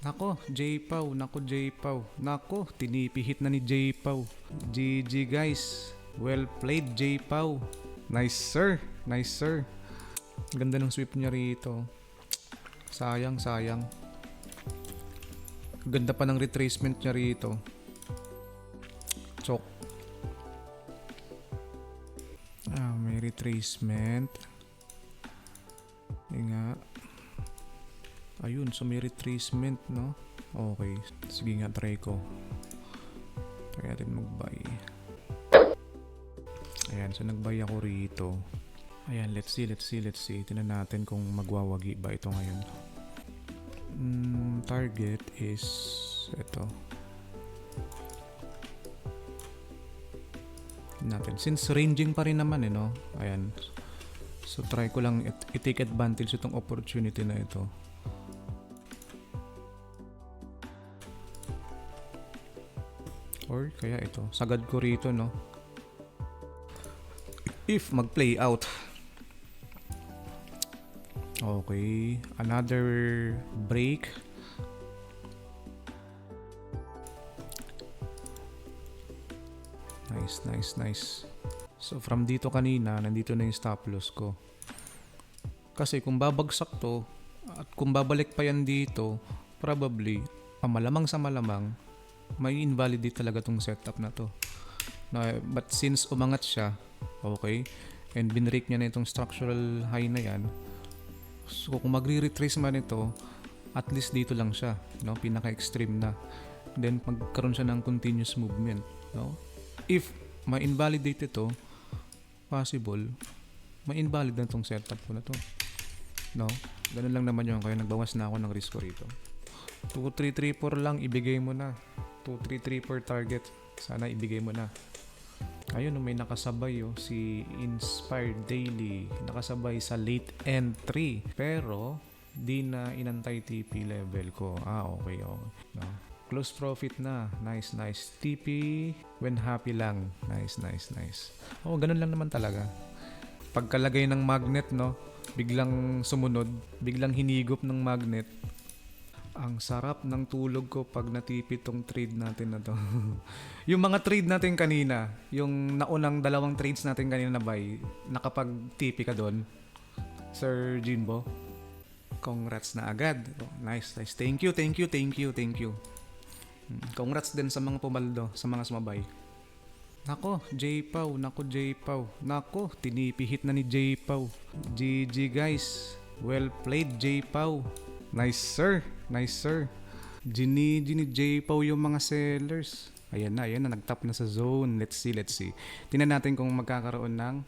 Nako, J-Pau, nako J-Pau. Nako, tinipihit na ni J-Pau. GG guys. Well played J-Pau. Nice sir, nice sir. Ganda ng sweep niya rito. Sayang, sayang. Ganda pa ng retracement niya rito. Chok. May retracement. Nga. Ayun, so may retracement, no? Okay. Sige nga, try ko. Try natin mag-buy. Ayan, so nag-buy ako rito. Ayan, let's see. Tingnan natin kung magwawagi ba ito ngayon. Target is ito. Natin. Since ranging pa rin naman, no? Ayan. So, try ko lang i-take advantage itong opportunity na ito. Or kaya ito. Sagad ko rito, no? If mag-play out. Okay. Another break. Nice. So from dito kanina, nandito na yung stop loss ko. Kasi kung babagsak to, at kung babalik pa yan dito, probably, malamang sa malamang, may invalidate talaga tong setup na to. But since umangat siya, okay, and binrake niya na itong structural high na yan, so kung magre-retrace man ito, at least dito lang siya, no? Pinaka-extreme na. Then magkaroon siya ng continuous movement, no? If ma-invalidate ito, possible, ma-invalid na itong setup ko na to, no? Ganun lang naman yun, kaya nagbawas na ako ng risk ko rito. 2, 3, 3, 4 lang, ibigay mo na. 2, 3, 3 per target. Sana ibigay mo na. Ayun, may nakasabay si Inspired Daily. Nakasabay sa late entry. Pero, di na inantay TP level ko. Okay. No? Close profit na. Nice. TP when happy lang. Nice. Ganun lang naman talaga. Pagkalagay ng magnet, no? Biglang sumunod. Biglang hinigop ng magnet. Ang sarap ng tulog ko pag natipid tong trade natin na to. Yung mga trade natin kanina, yung naunang dalawang trades natin kanina na buy, nakapag-tipi ka doon, Sir Jinbo. Congrats na agad. Nice. Thank you. Congrats din sa mga pumaldo, sa mga sumabay. Nako, J-Pau. Nako, tinipihit na ni J-Pau. GG guys. Well played J-Pau. Nice sir. Gini J-Pau yung mga sellers. Ayan na, nagtap na sa zone. Let's see. Tingnan natin kung magkakaroon ng